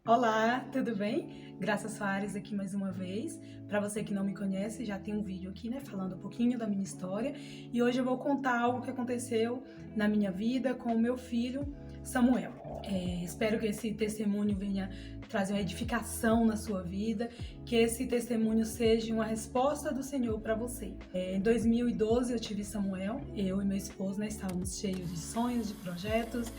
Olá, tudo bem? Graça Soares aqui mais uma vez. Para você que não me conhece, já tem um vídeo aqui, né, falando um pouquinho da minha história. E hoje eu vou contar algo que aconteceu na minha vida com o meu filho, Samuel. Espero que esse testemunho venha trazer uma edificação na sua vida, que esse testemunho seja uma resposta do Senhor para você. Em 2012 eu tive Samuel, eu e meu esposo, né, estávamos cheios de sonhos, de projetos.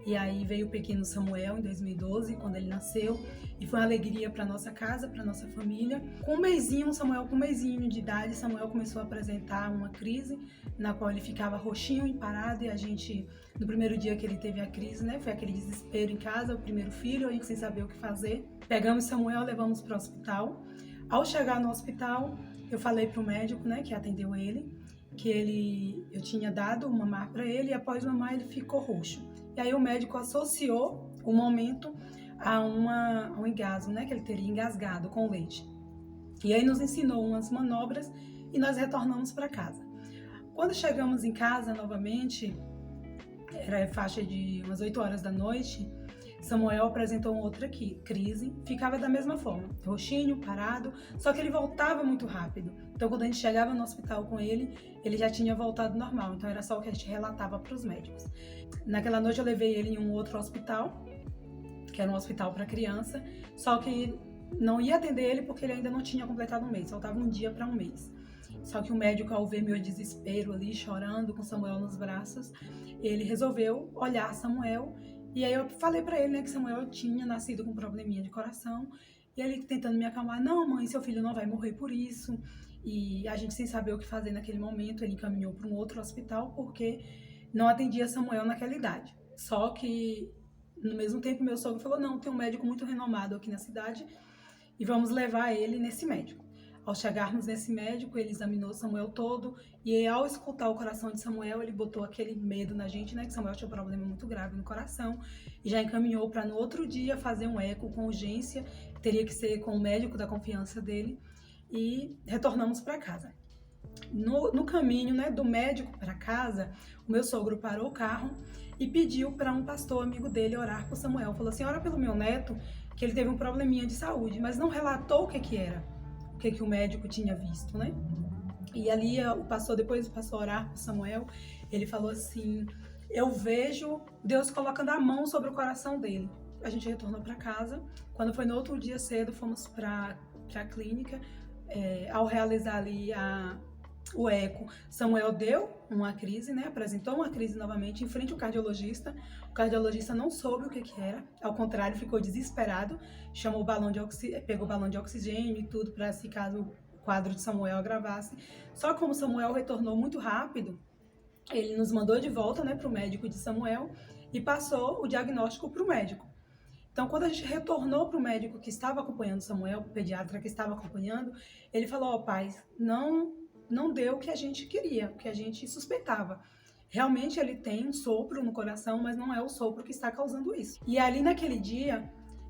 E aí veio o pequeno Samuel em 2012, quando ele nasceu, e foi uma alegria para nossa casa, para nossa família. Com um mesinho, Samuel com um mesinho de idade, Samuel começou a apresentar uma crise, na qual ele ficava roxinho e parado, e a gente, no primeiro dia que ele teve a crise, né, foi aquele desespero em casa, o primeiro filho, a gente sem saber o que fazer. Pegamos Samuel, levamos para o hospital. Ao chegar no hospital, eu falei para o médico, né, que atendeu ele, que eu tinha dado uma mamar para ele, e após mamar ele ficou roxo. E aí o médico associou o momento a um engasgo, né, que ele teria engasgado com o leite. E aí nos ensinou umas manobras e nós retornamos para casa. Quando chegamos em casa novamente, era faixa de umas 8 horas da noite, Samuel apresentou uma outra crise, ficava da mesma forma, roxinho, parado, só que ele voltava muito rápido. Então quando a gente chegava no hospital com ele, ele já tinha voltado normal, então era só o que a gente relatava para os médicos. Naquela noite eu levei ele em um outro hospital, que era um hospital para criança, só que não ia atender ele porque ele ainda não tinha completado um mês, faltava um dia para um mês. Só que o médico, ao ver meu desespero ali, chorando, com Samuel nos braços, ele resolveu olhar Samuel. E aí eu falei para ele, né, que Samuel tinha nascido com um probleminha de coração. E ele tentando me acalmar: não, mãe, seu filho não vai morrer por isso. E a gente sem saber o que fazer naquele momento, ele encaminhou para um outro hospital porque não atendia Samuel naquela idade. Só que, no mesmo tempo, meu sogro falou: não, tem um médico muito renomado aqui na cidade e vamos levar ele nesse médico. Ao chegarmos nesse médico, ele examinou Samuel todo e ao escutar o coração de Samuel, ele botou aquele medo na gente, né, que Samuel tinha um problema muito grave no coração e já encaminhou para no outro dia fazer um eco com urgência, teria que ser com o médico da confiança dele, e retornamos para casa. No caminho, né, do médico para casa, o meu sogro parou o carro e pediu para um pastor amigo dele orar por Samuel. Falou assim: ora pelo meu neto, que ele teve um probleminha de saúde, mas não relatou o que era, o que o médico tinha visto, né? E ali depois o pastor orar por Samuel, ele falou assim: eu vejo Deus colocando a mão sobre o coração dele. A gente retornou para casa. Quando foi no outro dia cedo, fomos para a clínica. Ao realizar ali o eco, Samuel deu uma crise, né? Apresentou uma crise novamente em frente ao cardiologista. O cardiologista não soube o que era, ao contrário, ficou desesperado, chamou o pegou o balão de oxigênio e tudo para se caso o quadro de Samuel agravasse. Só que como Samuel retornou muito rápido, ele nos mandou de volta, né, para o médico de Samuel e passou o diagnóstico para o médico. Então, quando a gente retornou para o médico que estava acompanhando Samuel, o pediatra que estava acompanhando, ele falou: ó, pai, não deu o que a gente queria, o que a gente suspeitava. Realmente ele tem um sopro no coração, mas não é o sopro que está causando isso. E ali naquele dia,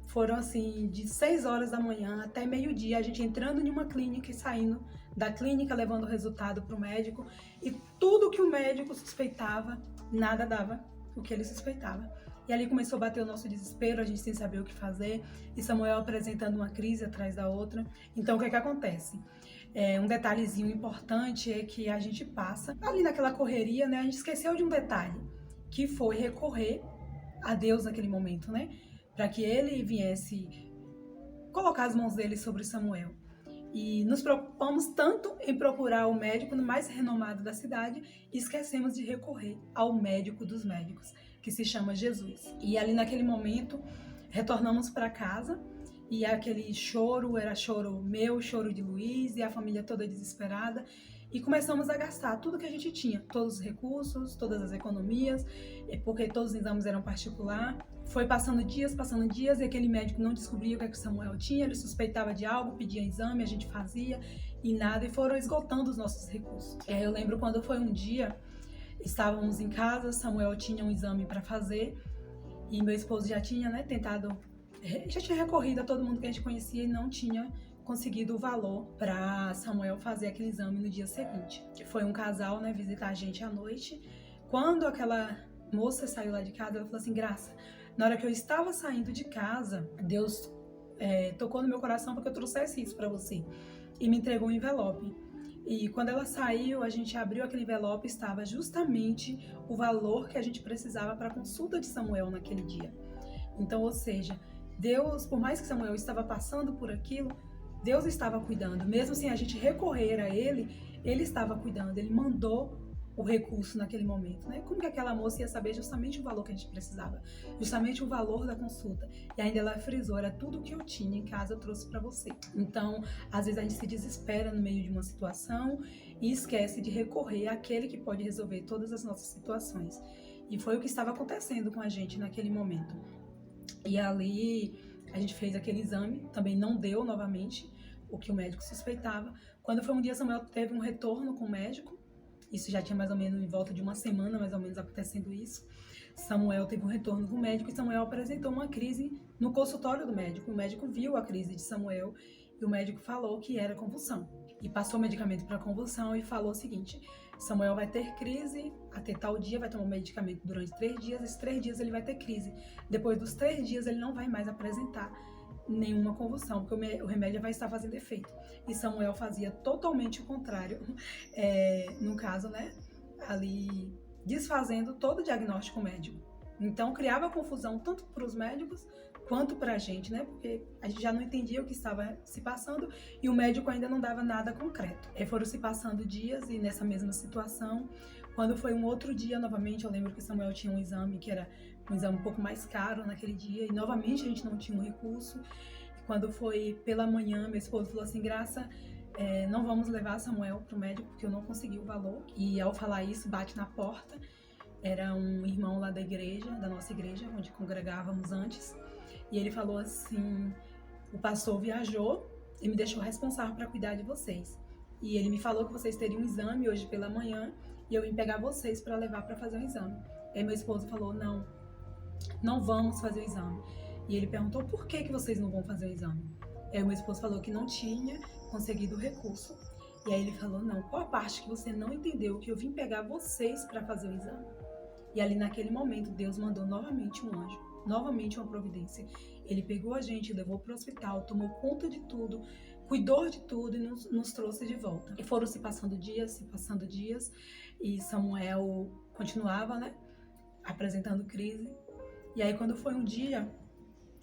foram assim, de 6 horas da manhã até meio-dia, a gente entrando em uma clínica e saindo da clínica, levando o resultado para o médico. E tudo que o médico suspeitava, nada dava o que ele suspeitava. E ali começou a bater o nosso desespero, a gente sem saber o que fazer, e Samuel apresentando uma crise atrás da outra. Então, o que acontece? Um detalhezinho importante é que a gente passa ali naquela correria, né? A gente esqueceu de um detalhe, que foi recorrer a Deus naquele momento, né? Para que ele viesse colocar as mãos dele sobre Samuel. E nos preocupamos tanto em procurar o médico mais renomado da cidade e esquecemos de recorrer ao médico dos médicos, que se chama Jesus. E ali naquele momento, retornamos para casa e aquele choro era choro meu, choro de Luiz e a família toda desesperada. E começamos a gastar tudo que a gente tinha, todos os recursos, todas as economias, porque todos os exames eram particular. Foi passando dias, e aquele médico não descobria o que o Samuel tinha, ele suspeitava de algo, pedia exame, a gente fazia e nada, e foram esgotando os nossos recursos. Eu lembro quando foi um dia, estávamos em casa, Samuel tinha um exame para fazer e meu esposo já tinha, né, já tinha recorrido a todo mundo que a gente conhecia e não tinha conseguido o valor para Samuel fazer aquele exame no dia seguinte. Que foi um casal, né, visitar a gente à noite. Quando aquela moça saiu lá de casa, ela falou assim: Graça, Na hora que eu estava saindo de casa, Deus tocou no meu coração para que eu trouxesse isso para você. E me entregou um envelope. E quando ela saiu, a gente abriu aquele envelope, estava justamente o valor que a gente precisava para a consulta de Samuel naquele dia. Então, ou seja, Deus, por mais que Samuel estava passando por aquilo, Deus estava cuidando. Mesmo sem a gente recorrer a Ele estava cuidando. Ele mandou o recurso naquele momento, né? Como que aquela moça ia saber justamente o valor que a gente precisava? Justamente o valor da consulta. E ainda ela frisou, era tudo que eu tinha em casa, eu trouxe para você. Então, às vezes a gente se desespera no meio de uma situação e esquece de recorrer àquele que pode resolver todas as nossas situações. E foi o que estava acontecendo com a gente naquele momento. E ali a gente fez aquele exame, também não deu novamente o que o médico suspeitava. Quando foi um dia, Samuel teve um retorno com o médico. Isso já tinha mais ou menos em volta de uma semana, mais ou menos, acontecendo isso. Samuel teve um retorno com o médico e Samuel apresentou uma crise no consultório do médico. O médico viu a crise de Samuel e o médico falou que era convulsão. E passou o medicamento para convulsão e falou o seguinte: Samuel vai ter crise até tal dia, vai tomar o medicamento durante 3 dias, esses 3 dias ele vai ter crise. Depois dos 3 dias ele não vai mais apresentar nenhuma convulsão, porque o remédio vai estar fazendo efeito. E Samuel fazia totalmente o contrário, no caso, né, ali desfazendo todo o diagnóstico médico. Então criava confusão tanto para os médicos quanto para a gente, né, porque a gente já não entendia o que estava se passando e o médico ainda não dava nada concreto. E foram se passando dias e nessa mesma situação, quando foi um outro dia novamente, eu lembro que Samuel tinha um exame que era um exame um pouco mais caro naquele dia, e novamente a gente não tinha um recurso. E quando foi pela manhã, meu esposo falou assim: Graça, não vamos levar Samuel para o médico porque eu não consegui o valor. E ao falar isso, bate na porta. Era um irmão lá da igreja, da nossa igreja, onde congregávamos antes. E ele falou assim: o pastor viajou e me deixou responsável para cuidar de vocês. E ele me falou que vocês teriam um exame hoje pela manhã e eu ia pegar vocês para levar para fazer um exame. E aí meu esposo falou: não vamos fazer o exame. E ele perguntou: por que vocês não vão fazer o exame? E aí o meu esposo falou que não tinha conseguido o recurso. E aí ele falou: não, qual a parte que você não entendeu que eu vim pegar vocês para fazer o exame? E ali naquele momento Deus mandou novamente um anjo, novamente uma providência. Ele pegou a gente, levou para o hospital, tomou conta de tudo, cuidou de tudo e nos trouxe de volta. E foram se passando dias, e Samuel continuava, né, apresentando crise. E aí quando foi um dia,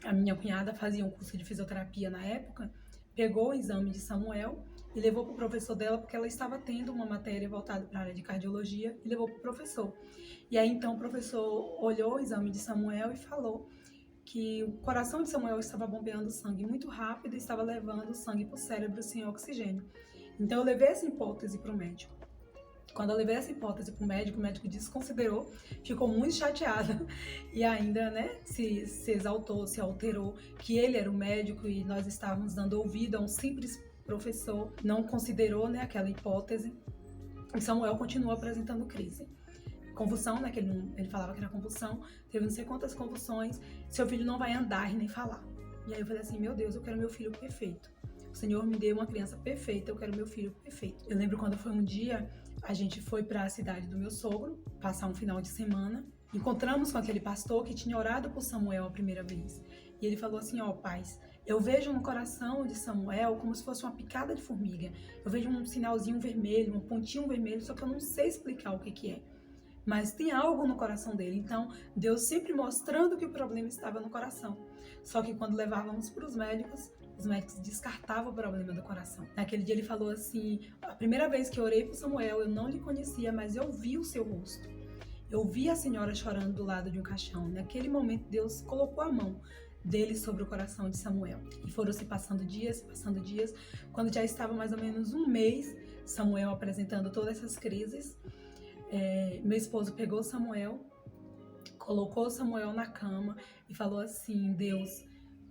a minha cunhada fazia um curso de fisioterapia na época, pegou o exame de Samuel e levou para o professor dela, porque ela estava tendo uma matéria voltada para a área de cardiologia, e levou para o professor. E aí então o professor olhou o exame de Samuel e falou que o coração de Samuel estava bombeando sangue muito rápido e estava levando o sangue para o cérebro sem oxigênio. Então eu levei essa hipótese para o médico. Quando eu levei essa hipótese para o médico desconsiderou, ficou muito chateado e ainda, né, se exaltou, se alterou que ele era o médico e nós estávamos dando ouvido a um simples professor, não considerou, né, aquela hipótese. E Samuel continuou apresentando crise. Convulsão, né, que ele falava que era convulsão, teve não sei quantas convulsões, seu filho não vai andar e nem falar. E aí eu falei assim: meu Deus, eu quero meu filho perfeito. O Senhor me deu uma criança perfeita, eu quero meu filho perfeito. Eu lembro quando foi um dia, a gente foi para a cidade do meu sogro, passar um final de semana. Encontramos com aquele pastor que tinha orado por Samuel a primeira vez. E ele falou assim: ó, pais, eu vejo no coração de Samuel como se fosse uma picada de formiga. Eu vejo um sinalzinho vermelho, um pontinho vermelho, só que eu não sei explicar o que é. Mas tem algo no coração dele. Então, Deus sempre mostrando que o problema estava no coração. Só que quando levávamos para os médicos descartavam o problema do coração. Naquele dia ele falou assim: a primeira vez que eu orei por Samuel, eu não lhe conhecia, mas eu vi o seu rosto. Eu vi a senhora chorando do lado de um caixão. Naquele momento, Deus colocou a mão dele sobre o coração de Samuel. E foram se passando dias. Quando já estava mais ou menos um mês, Samuel apresentando todas essas crises, meu esposo pegou Samuel, colocou Samuel na cama e falou assim: Deus,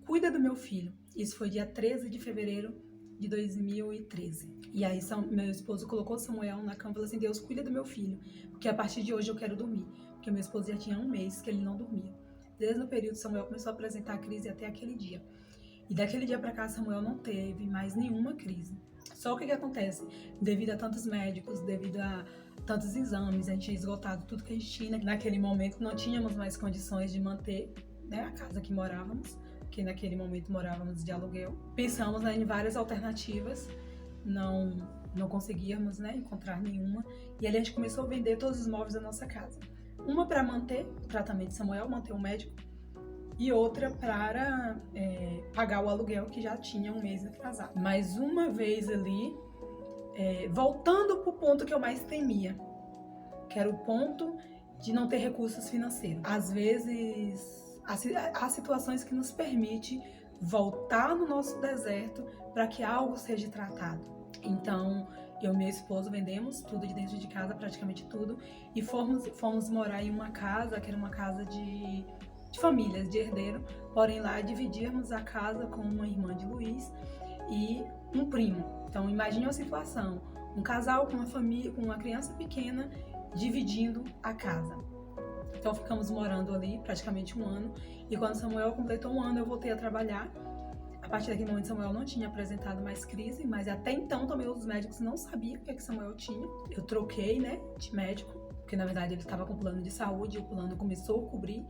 cuida do meu filho. Isso foi dia 13 de fevereiro de 2013. E aí meu esposo colocou Samuel na cama e falou assim: Deus, cuida do meu filho, porque a partir de hoje eu quero dormir. Porque meu esposo já tinha um mês que ele não dormia. Desde o período Samuel começou a apresentar a crise até aquele dia. E daquele dia para cá Samuel não teve mais nenhuma crise. Só o que acontece? Devido a tantos médicos, devido a tantos exames, a gente tinha esgotado tudo que a gente tinha. Naquele momento não tínhamos mais condições de manter né, a casa que morávamos, que naquele momento morávamos de aluguel. Pensamos, né, em várias alternativas, não conseguíamos, né, encontrar nenhuma, e ali a gente começou a vender todos os móveis da nossa casa. Uma para manter o tratamento de Samuel, manter o médico, e outra para pagar o aluguel que já tinha um mês atrasado. Mas uma vez ali, voltando para o ponto que eu mais temia, que era o ponto de não ter recursos financeiros. Às vezes, há situações que nos permitem voltar no nosso deserto para que algo seja tratado. Então, eu e meu esposo vendemos tudo de dentro de casa, praticamente tudo, e fomos morar em uma casa, que era uma casa de famílias, de herdeiro, porém lá dividíamos a casa com uma irmã de Luiz e um primo. Então, imagine uma situação, um casal com uma família, com uma criança pequena, dividindo a casa. Então ficamos morando ali praticamente um ano, e quando Samuel completou um ano eu voltei a trabalhar. A partir daquele momento Samuel não tinha apresentado mais crise, mas até então também os médicos não sabiam o que Samuel tinha. Eu troquei, né, de médico, porque na verdade ele estava com plano de saúde, e o plano começou a cobrir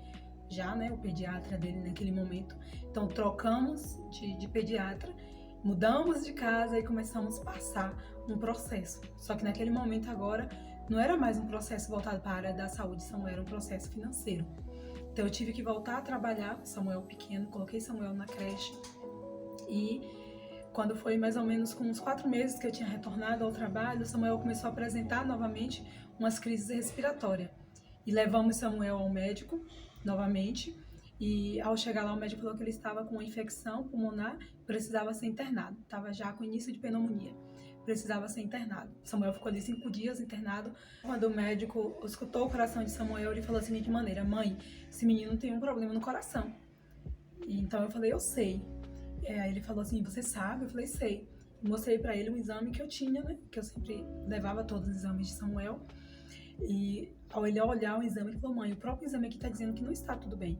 já, né, o pediatra dele naquele momento. Então trocamos de pediatra, mudamos de casa e começamos a passar um processo. Só que naquele momento agora não era mais um processo voltado para a área da saúde, Samuel, era um processo financeiro. Então eu tive que voltar a trabalhar com Samuel pequeno, coloquei Samuel na creche, e quando foi mais ou menos com uns 4 meses que eu tinha retornado ao trabalho, Samuel começou a apresentar novamente umas crises respiratórias. E levamos Samuel ao médico novamente, e ao chegar lá o médico falou que ele estava com uma infecção pulmonar, precisava ser internado, estava já com início de pneumonia, precisava ser internado. Samuel ficou ali 5 dias internado. Quando o médico escutou o coração de Samuel, ele falou da seguinte maneira: mãe, esse menino tem um problema no coração. E então eu falei, eu sei. Aí ele falou assim, você sabe? Eu falei, sei. Mostrei para ele um exame que eu tinha, né, que eu sempre levava todos os exames de Samuel. E ao ele olhar o exame, ele falou, mãe, o próprio exame aqui está dizendo que não está tudo bem.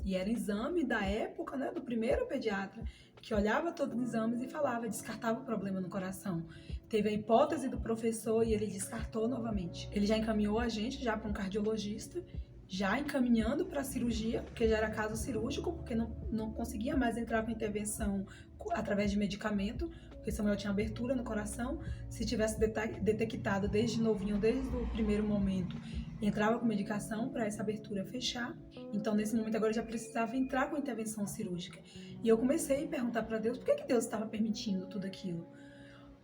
E era exame da época, né, do primeiro pediatra, que olhava todos os exames e falava, descartava o problema no coração. Teve a hipótese do professor e ele descartou novamente. Ele já encaminhou a gente já para um cardiologista, já encaminhando para a cirurgia, porque já era caso cirúrgico, porque não conseguia mais entrar com intervenção através de medicamento, porque Samuel tinha abertura no coração. Se tivesse detectado desde novinho, desde o primeiro momento, entrava com medicação para essa abertura fechar. Então, nesse momento agora, eu já precisava entrar com intervenção cirúrgica. E eu comecei a perguntar para Deus por que Deus estava permitindo tudo aquilo.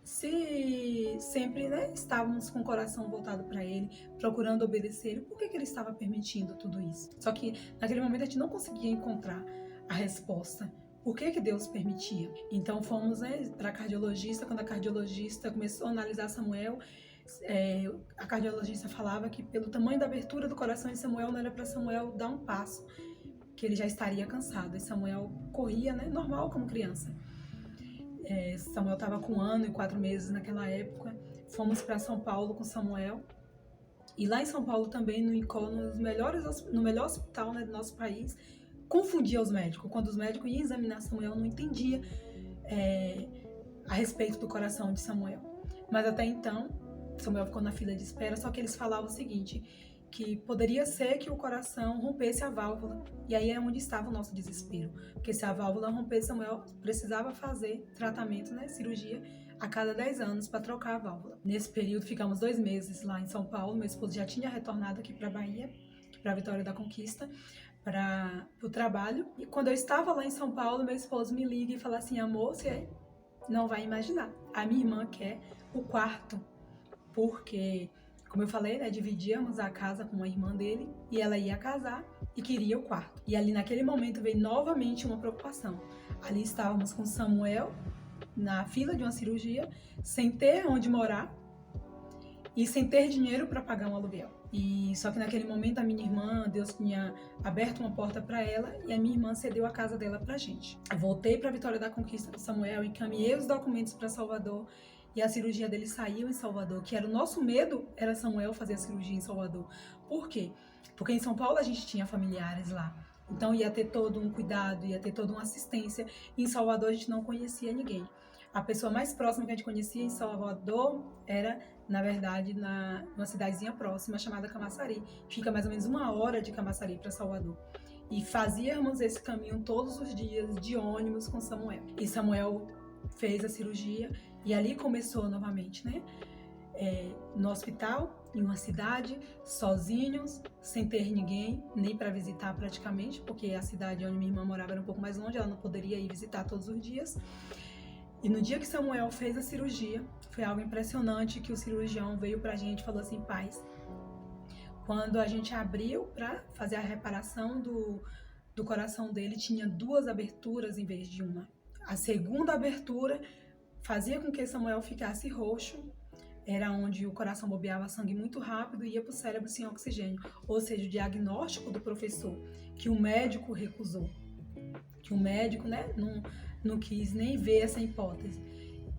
Se sempre, né, estávamos com o coração voltado para Ele, procurando obedecer Ele, por que Ele estava permitindo tudo isso? Só que naquele momento a gente não conseguia encontrar a resposta. Por que Deus permitia? Então fomos, né, para a cardiologista. Quando a cardiologista começou a analisar Samuel, a cardiologista falava que pelo tamanho da abertura do coração de Samuel não era para Samuel dar um passo, que ele já estaria cansado. E Samuel corria, né, normal como criança. Samuel estava com 1 ano e 4 meses naquela época. Fomos para São Paulo com Samuel. E lá em São Paulo também, no melhor hospital, né, do nosso país, confundia os médicos. Quando os médicos iam examinar Samuel, não entendia a respeito do coração de Samuel. Mas até então, Samuel ficou na fila de espera, só que eles falavam o seguinte, que poderia ser que o coração rompesse a válvula. E aí é onde estava o nosso desespero. Porque se a válvula rompesse, Samuel precisava fazer tratamento, né, cirurgia, a cada 10 anos para trocar a válvula. Nesse período, ficamos 2 meses lá em São Paulo. Meu esposo já tinha retornado aqui para Bahia, para Vitória da Conquista, para o trabalho. E quando eu estava lá em São Paulo, meu esposo me liga e fala assim, amor, você não vai imaginar, a minha irmã quer o quarto, porque, como eu falei, né, dividíamos a casa com uma irmã dele, e ela ia casar e queria o quarto. E ali naquele momento veio novamente uma preocupação. Ali estávamos com Samuel na fila de uma cirurgia, sem ter onde morar e sem ter dinheiro para pagar um aluguel. E só que naquele momento a minha irmã, Deus tinha aberto uma porta para ela, e a minha irmã cedeu a casa dela pra gente. Eu voltei para Vitória da Conquista com Samuel, encaminhei os documentos para Salvador, e a cirurgia dele saiu em Salvador, que era o nosso medo, era Samuel fazer a cirurgia em Salvador. Por quê? Porque em São Paulo a gente tinha familiares lá, então ia ter todo um cuidado, ia ter toda uma assistência. Em Salvador a gente não conhecia ninguém. A pessoa mais próxima que a gente conhecia em Salvador era, na verdade, numa cidadezinha próxima chamada Camaçari. Fica mais ou menos 1 hora de Camaçari para Salvador. e fazíamos esse caminho todos os dias de ônibus com Samuel. E Samuel fez a cirurgia e ali começou novamente, né? No hospital, em uma cidade, sozinhos, sem ter ninguém, nem para visitar praticamente, porque a cidade onde minha irmã morava era um pouco mais longe, ela não poderia ir visitar todos os dias. E no dia que Samuel fez a cirurgia, foi algo impressionante que o cirurgião veio pra gente e falou assim: paz, quando a gente abriu para fazer a reparação do coração dele, tinha 2 aberturas em vez de uma. A segunda abertura fazia com que Samuel ficasse roxo, era onde o coração bombeava sangue muito rápido e ia para o cérebro sem oxigênio. Ou seja, o diagnóstico do professor, que o médico recusou. Que o médico, né, não quis nem ver essa hipótese.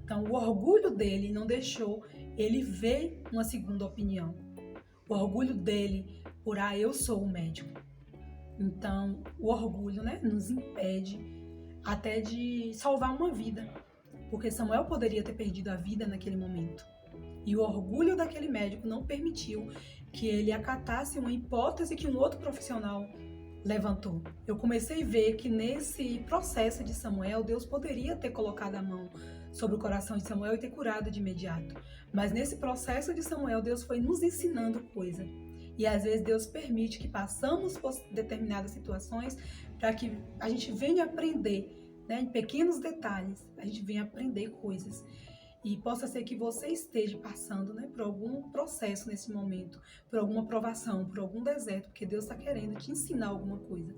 Então, o orgulho dele não deixou ele ver uma segunda opinião. O orgulho dele por, eu sou o médico. Então, o orgulho, né, nos impede até de salvar uma vida. Porque Samuel poderia ter perdido a vida naquele momento. E o orgulho daquele médico não permitiu que ele acatasse uma hipótese que um outro profissional levantou. Eu comecei a ver que nesse processo de Samuel, Deus poderia ter colocado a mão sobre o coração de Samuel e ter curado de imediato. Mas nesse processo de Samuel, Deus foi nos ensinando coisa. E às vezes Deus permite que passamos por determinadas situações para que a gente venha aprender, né, em pequenos detalhes, a gente venha aprender coisas. E possa ser que você esteja passando, né, por algum processo nesse momento, por alguma provação, por algum deserto, porque Deus está querendo te ensinar alguma coisa.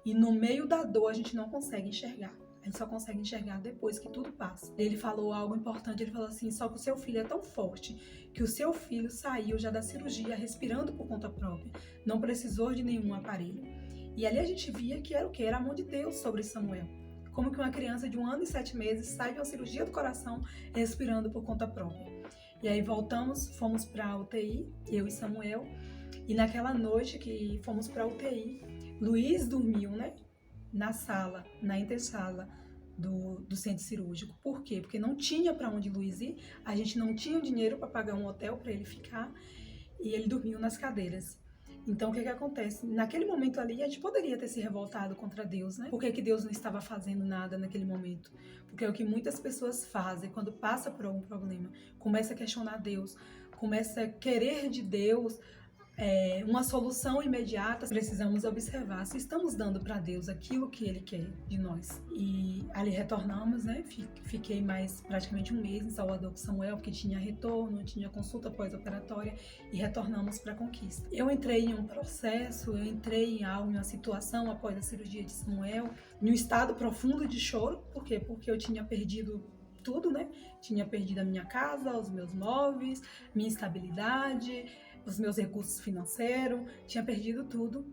E no meio da dor a gente não consegue enxergar. A gente só consegue enxergar depois que tudo passa. Ele falou algo importante, ele falou assim: só que o seu filho é tão forte que o seu filho saiu já da cirurgia respirando por conta própria, não precisou de nenhum aparelho. E ali a gente via que era o quê? Era a mão de Deus sobre Samuel. Como que uma criança de 1 ano e 7 meses sai de uma cirurgia do coração respirando por conta própria. E aí voltamos, fomos para a UTI, eu e Samuel, e naquela noite que fomos para a UTI, Luiz dormiu, né, na sala, na intersala do centro cirúrgico. Por quê? Porque não tinha para onde Luiz ir, a gente não tinha dinheiro para pagar um hotel para ele ficar, e ele dormiu nas cadeiras. Então, o que acontece? Naquele momento ali, a gente poderia ter se revoltado contra Deus, né? Por que Deus não estava fazendo nada naquele momento? Porque é o que muitas pessoas fazem quando passa por algum problema. Começa a questionar Deus, começa a querer de Deus uma solução imediata. Precisamos observar se estamos dando para Deus aquilo que Ele quer de nós. E ali retornamos, né? Fiquei mais praticamente 1 mês em Salvador com Samuel, porque tinha retorno, tinha consulta pós-operatória, e retornamos para a Conquista. Eu entrei em um processo, eu entrei em uma situação após a cirurgia de Samuel, em um estado profundo de choro. Por quê? Porque eu tinha perdido tudo, né? Tinha perdido a minha casa, os meus móveis, minha estabilidade, os meus recursos financeiros, tinha perdido tudo.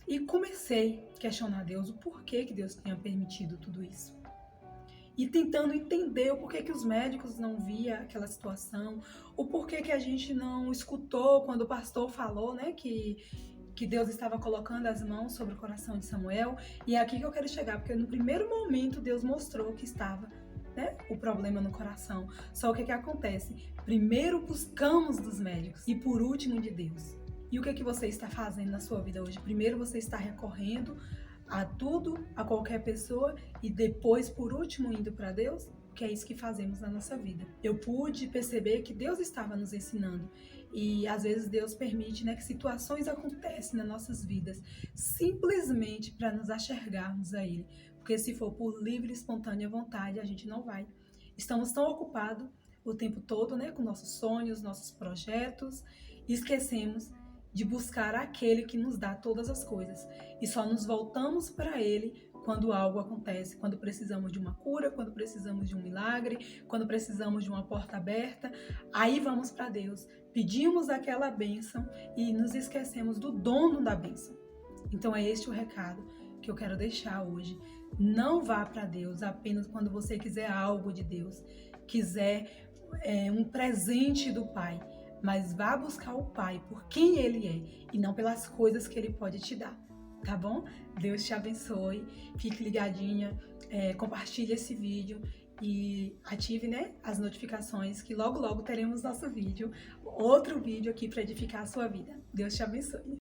E comecei a questionar Deus, o porquê que Deus tinha permitido tudo isso. E tentando entender o porquê que os médicos não viam aquela situação, o porquê que a gente não escutou quando o pastor falou, né, que Deus estava colocando as mãos sobre o coração de Samuel. E é aqui que eu quero chegar, porque no primeiro momento Deus mostrou que estava, né, o problema no coração. Só o que acontece? Primeiro buscamos dos médicos e por último de Deus. E o que você está fazendo na sua vida hoje? Primeiro você está recorrendo a tudo, a qualquer pessoa, e depois, por último, indo para Deus? Que é isso que fazemos na nossa vida. Eu pude perceber que Deus estava nos ensinando. E às vezes Deus permite, né, que situações acontecem nas nossas vidas simplesmente para nos enxergarmos a Ele. Porque se for por livre e espontânea vontade, a gente não vai. Estamos tão ocupados o tempo todo, né, com nossos sonhos, nossos projetos, e esquecemos de buscar aquele que nos dá todas as coisas. E só nos voltamos para Ele quando algo acontece, quando precisamos de uma cura, quando precisamos de um milagre, quando precisamos de uma porta aberta. Aí vamos para Deus, pedimos aquela bênção e nos esquecemos do dono da bênção. Então é este o recado que eu quero deixar hoje. Não vá para Deus apenas quando você quiser algo de Deus, quiser um presente do Pai, mas vá buscar o Pai por quem Ele é e não pelas coisas que Ele pode te dar, tá bom? Deus te abençoe, fique ligadinha, compartilhe esse vídeo e ative, né, as notificações, que logo logo teremos nosso vídeo, outro vídeo aqui para edificar a sua vida. Deus te abençoe.